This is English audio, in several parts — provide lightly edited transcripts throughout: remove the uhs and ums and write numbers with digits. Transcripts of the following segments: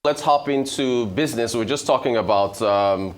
Let's hop into business. We're just talking about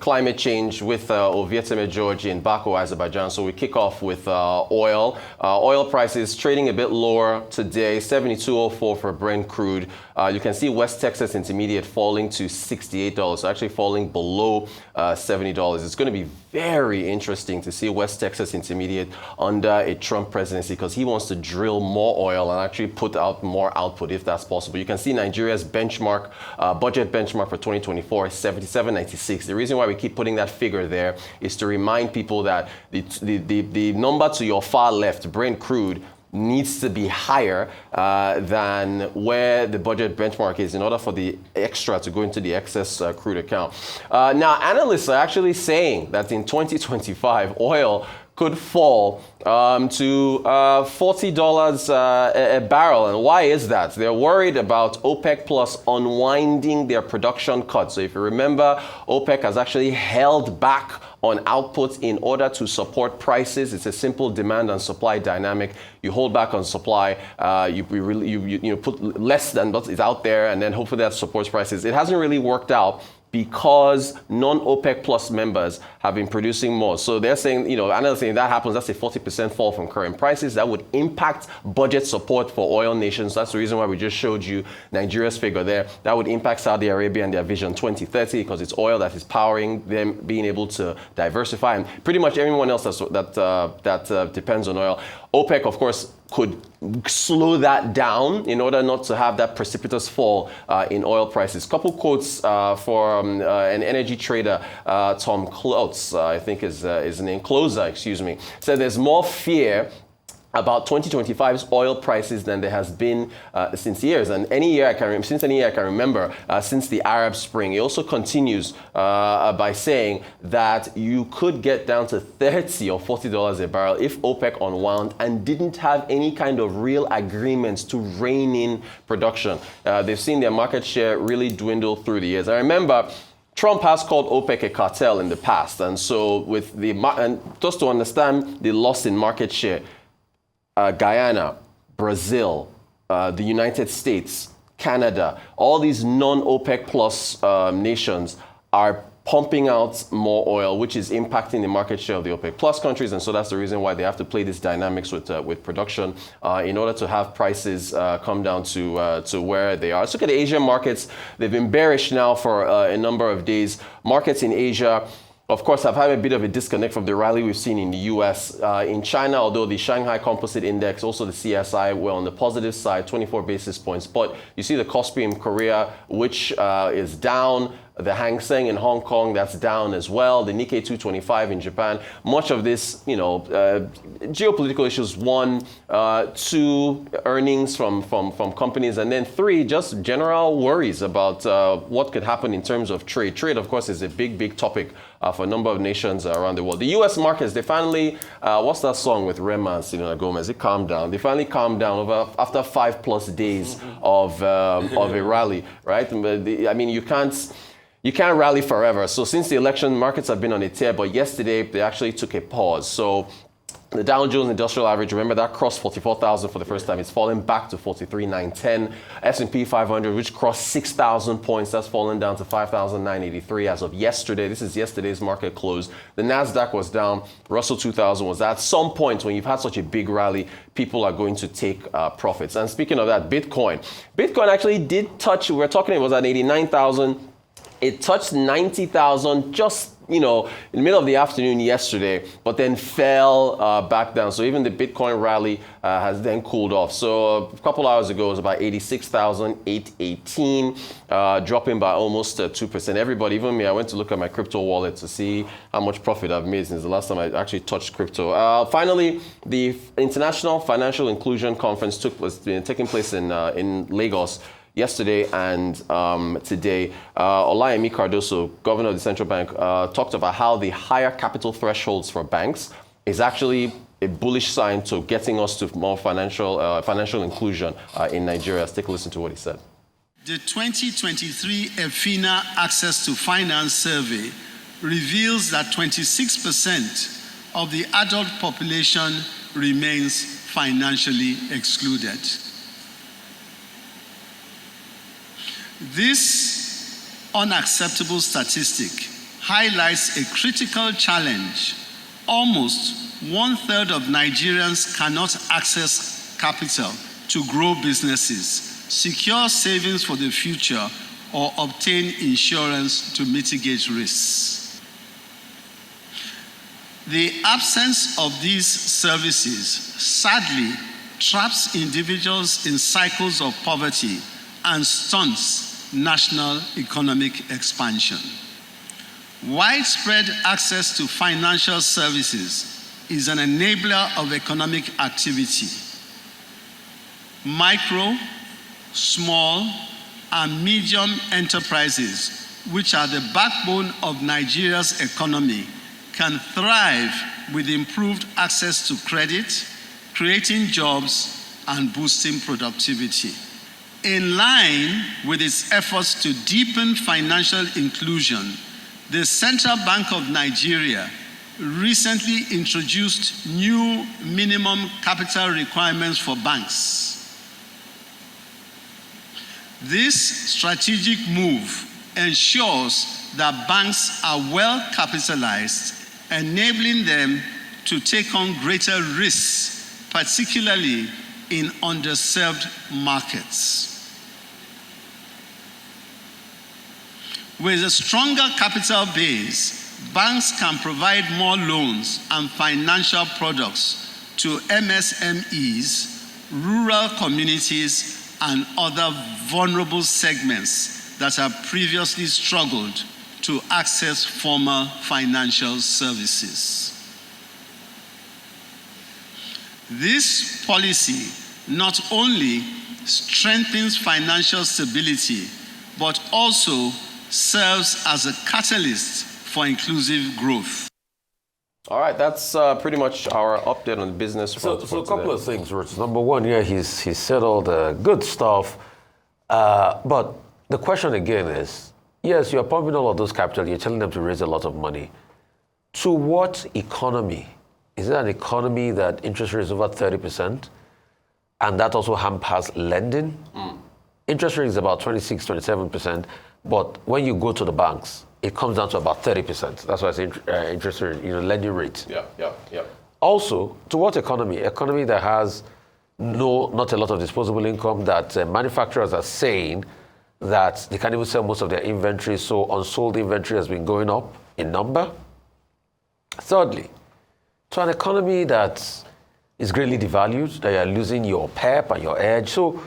climate change with Ovieteme Georgi in Baku, Azerbaijan. So we kick off with oil. Oil prices trading a bit lower today, $72.04 for Brent crude. You can see West Texas Intermediate falling to $68, so actually falling below $70. It's going to be very interesting to see West Texas Intermediate under a Trump presidency because he wants to drill more oil and actually put out more output if that's possible. You can see Nigeria's benchmark, budget benchmark for 2024 is 77.96. The reason why we keep putting that figure there is to remind people that the number to your far left, Brent crude, needs to be higher than where the budget benchmark is in order for the extra to go into the excess crude account. Now, analysts are actually saying that in 2025, oil could fall to $40 a barrel. And why is that? They're worried about OPEC Plus unwinding their production cuts. So if you remember, OPEC has actually held back on output in order to support prices. It's a simple demand and supply dynamic. You hold back on supply, you put less than what is out there, and then hopefully that supports prices. It hasn't really worked out because non-OPEC Plus members have been producing more. So they're saying, analysts saying that happens, that's a 40% fall from current prices. That would impact budget support for oil nations. That's the reason why we just showed you Nigeria's figure there. That would impact Saudi Arabia and their Vision 2030 because it's oil that is powering them being able to diversify, and pretty much everyone else that depends on oil. OPEC, of course, could slow that down in order not to have that precipitous fall in oil prices. Couple quotes from an energy trader, Tom Klotz, I think is his name, Closer, excuse me, said there's more fear about 2025's oil prices than there has been since years. And any year I can remember, since the Arab Spring. He also continues by saying that you could get down to $30 or $40 a barrel if OPEC unwound and didn't have any kind of real agreements to rein in production. They've seen their market share really dwindle through the years. I remember Trump has called OPEC a cartel in the past. And so and just to understand the loss in market share, Guyana, Brazil, the United States, Canada, all these non-OPEC plus nations are pumping out more oil, which is impacting the market share of the OPEC plus countries. And so that's the reason why they have to play these dynamics with production in order to have prices come down to where they are. Let's look at the Asian markets. They've been bearish now for a number of days. Markets in Asia, of course, have had a bit of a disconnect from the rally we've seen in the US. In China, although the Shanghai Composite Index, also the CSI, were on the positive side, 24 basis points. But you see the Kospi in Korea, which is down. The Hang Seng in Hong Kong, that's down as well. The Nikkei 225 in Japan. Much of this, geopolitical issues. 1, 2, earnings from companies. And then 3, just general worries about what could happen in terms of trade. Trade, of course, is a big topic for a number of nations around the world. The U.S. markets, they finally, what's that song with Rema and Selena Gomez? It calmed down. They finally calmed down after 5+ days of a rally, right? You can't rally forever. So since the election, markets have been on a tear, but yesterday they actually took a pause. So the Dow Jones Industrial Average, remember that crossed 44,000 for the first time. It's fallen back to 43,910. S&P 500, which crossed 6,000 points, that's fallen down to 5,983 as of yesterday. This is yesterday's market close. The NASDAQ was down. Russell 2000 was at some point when you've had such a big rally, people are going to take profits. And speaking of that, Bitcoin actually did touch, it was at 89,000. It touched 90,000 just, in the middle of the afternoon yesterday, but then fell back down. So even the Bitcoin rally has then cooled off. So a couple hours ago, it was about 86,818, dropping by almost 2%. Everybody, even me, I went to look at my crypto wallet to see how much profit I've made since the last time I actually touched crypto. Finally, the International Financial Inclusion Conference was taking place in Lagos yesterday and today. Olayemi Cardodo, governor of the central bank, talked about how the higher capital thresholds for banks is actually a bullish sign to getting us to more financial inclusion in Nigeria. Let's take a listen to what he said. The 2023 EFINA Access to Finance survey reveals that 26% of the adult population remains financially excluded. This unacceptable statistic highlights a critical challenge. Almost 1/3 of Nigerians cannot access capital to grow businesses, secure savings for the future, or obtain insurance to mitigate risks. The absence of these services sadly traps individuals in cycles of poverty and stunts national economic expansion. Widespread access to financial services is an enabler of economic activity. Micro, small, and medium enterprises, which are the backbone of Nigeria's economy, can thrive with improved access to credit, creating jobs and boosting productivity. In line with its efforts to deepen financial inclusion, the Central Bank of Nigeria recently introduced new minimum capital requirements for banks. This strategic move ensures that banks are well capitalized, enabling them to take on greater risks, particularly in underserved markets. With a stronger capital base, banks can provide more loans and financial products to MSMEs, rural communities, and other vulnerable segments that have previously struggled to access formal financial services. This policy not only strengthens financial stability, but also serves as a catalyst for inclusive growth. All right, that's pretty much our update on the business front. So a couple of things, Rich. Number one, yeah, he's said all the good stuff, but the question again is, yes, you're pumping all of those capital, you're telling them to raise a lot of money. To what economy? Is it an economy that interest rates over 30%, and that also hampers lending? Interest rate is about 26, 27%, but when you go to the banks, it comes down to about 30%. That's why I say interest rate, lending rate. Yeah. Also, to what economy? Economy that has not a lot of disposable income, that manufacturers are saying that they can't even sell most of their inventory, so unsold inventory has been going up in number. Thirdly, to an economy that is greatly devalued, that you're losing your pep and your edge. So,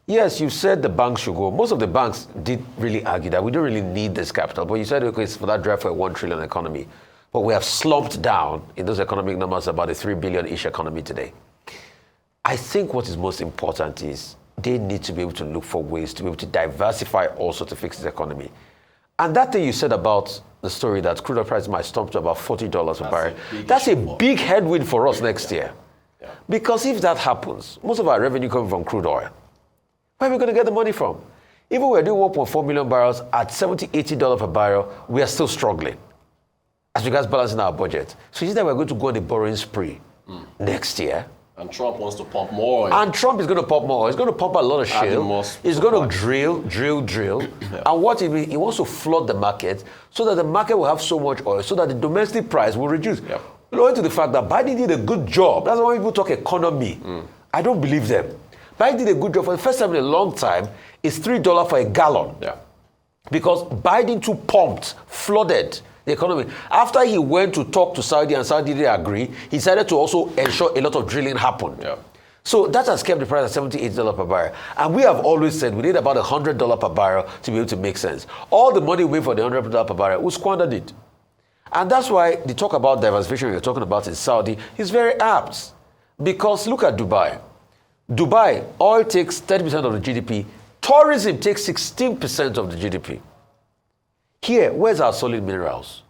yes, you said the banks should go. Most of the banks did really argue that we don't really need this capital, but you said, okay, it's for that drive for a 1 trillion economy. But we have slumped down in those economic numbers about a 3 billion-ish economy today. I think what is most important is they need to be able to look for ways to be able to diversify also to fix the economy. And that thing you said about the story that crude oil price might stump to about $40 a barrel, that's a big headwind for us next year. Yeah. Because if that happens, most of our revenue comes from crude oil. Where are we going to get the money from? Even we're doing 1.4 million barrels at $70, $80 per barrel, we are still struggling as regards balancing our budget. So is that we're going to go on a borrowing spree next year? And Trump wants to pump more oil. And Trump is going to pump more. He's going to pump a lot of shale. He's going to drill. Yeah. And what he wants to flood the market so that the market will have so much oil, so that the domestic price will reduce. Yep. Owing to the fact that Biden did a good job. That's why people talk economy. I don't believe them. Biden did a good job. For the first time in a long time, it's $3 for a gallon. Yeah. Because Biden too pumped, flooded the economy. After he went to talk to Saudi and Saudi didn't agree, he decided to also ensure a lot of drilling happened. Yeah. So that has kept the price at $70, $80 per barrel. And we have always said we need about $100 per barrel to be able to make sense. All the money we made for the $100 per barrel, we squandered it. And that's why the talk about diversification you're talking about in Saudi is very apt. Because look at Dubai. Dubai, oil takes 30% of the GDP. Tourism takes 16% of the GDP. Here, where's our solid minerals?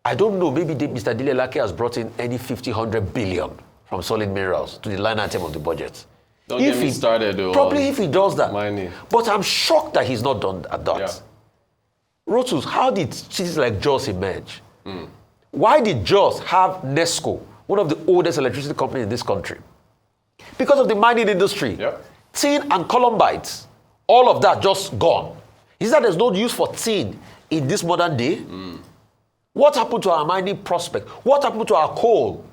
I don't know, maybe Mr. Dilelake has brought in any 100 billion from solid minerals to the line item of the budget. Don't get me started, though. Probably if he does that. Mining. But I'm shocked that he's not done that. Yeah. Rotus, how did cities like Jos emerge? Why did Jos have Nesco, one of the oldest electricity companies in this country? Because of the mining industry. Yep. Tin and columbites, all of that just gone. Is that there's no use for tin in this modern day? What happened to our mining prospect? What happened to our coal?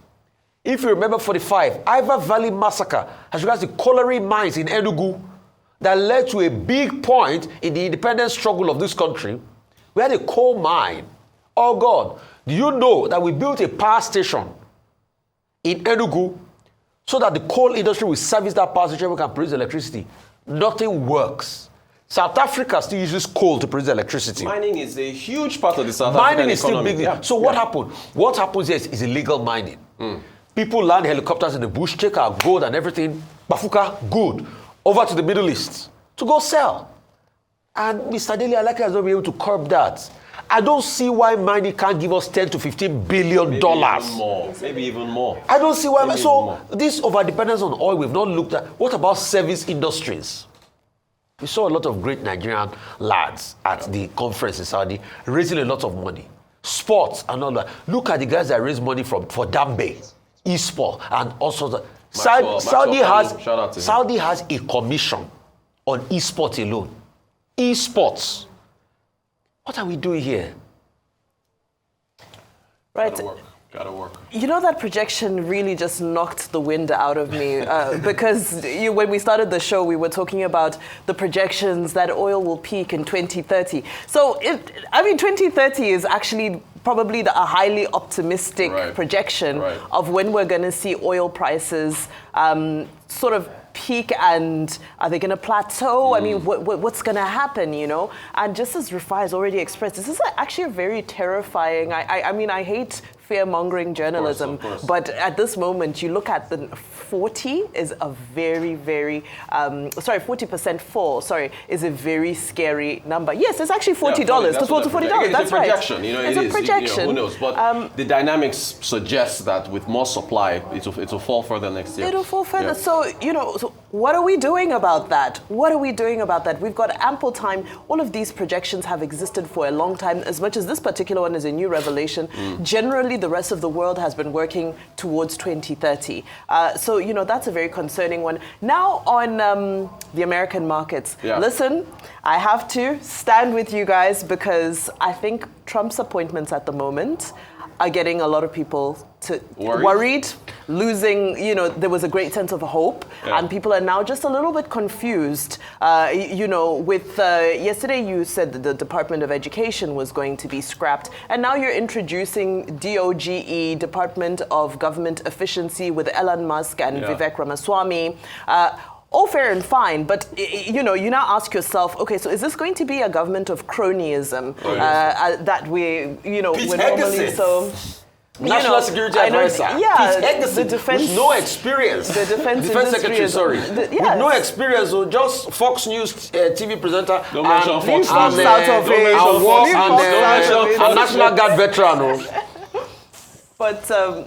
If you remember 45, Iva Valley massacre as regards the colliery mines in Enugu that led to a big point in the independence struggle of this country. We had a coal mine. Oh God, do you know that we built a power station in Enugu so that the coal industry will service that power station, we can produce electricity? Nothing works. South Africa still uses coal to produce electricity. Mining is a huge part of the South African Mining is economy. still big. Yeah. So what happened? What happens here is illegal mining. People land helicopters in the bush, take our gold and everything, Bafuka, good, over to the Middle East to go sell. And Mr. Dele Alake has not been able to curb that. I don't see why mining can't give us $10 to $15 billion. Maybe even more. I don't see why. Maybe So this overdependence on oil, we've not looked at. What about service industries? We saw a lot of great Nigerian lads at the conference in Saudi raising a lot of money. Sports and all that. Look at the guys that raise money for Dambe, eSport, and also Saudi has a commission on eSports alone. Esports. What are we doing here? Right. Gotta work. You know, that projection really just knocked the wind out of me because when we started the show, we were talking about the projections that oil will peak in 2030. So, 2030 is actually probably a highly optimistic projection of when we're going to see oil prices sort of peak, and are they going to plateau? I mean, what's going to happen, you know? And just as Rufai has already expressed, this is actually a very terrifying, I mean, I hate fear-mongering journalism, of course. but at this moment, you look at the 40 is a very, very, 40% fall, is a very scary number. Yes, it's actually $40, to $40. That's right. It's a projection, It's a projection. who knows? But the dynamics suggest that with more supply, it'll fall further next year. It'll fall further. Yeah. So, so what are we doing about that? We've got ample time. All of these projections have existed for a long time. As much as this particular one is a new revelation, generally the rest of the world has been working towards 2030. So, that's a very concerning one. Now on the American markets. Yeah. Listen, I have to stand with you guys because I think Trump's appointments at the moment are getting a lot of people worried, losing, there was a great sense of hope, and people are now just a little bit confused. With yesterday you said that the Department of Education was going to be scrapped, and now you're introducing DOGE, Department of Government Efficiency, with Elon Musk and Vivek Ramaswamy. All fair and fine, but you now ask yourself, okay, so is this going to be a government of cronyism that we're normally so? National Security Advisor. The defense. With no experience. The defense secretary, sorry. With no experience, so just Fox News TV presenter. Don't mention Fox News. And National Guard veteran. But so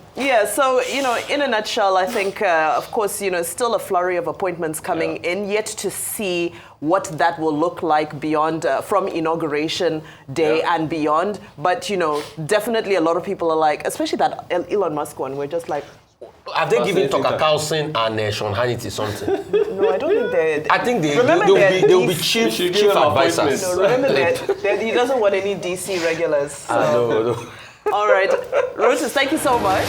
in a nutshell, I think, of course, still a flurry of appointments coming in, yet to see what that will look like beyond from inauguration day and beyond. But definitely a lot of people are like, especially that Elon Musk one, we're just like. Have they given Tucker Carlson and Sean Hannity something? No, I don't think they. I think they'll be chief advisors. No, remember that he doesn't want any DC regulars. So. I know. All right, Rotus, thank you so much.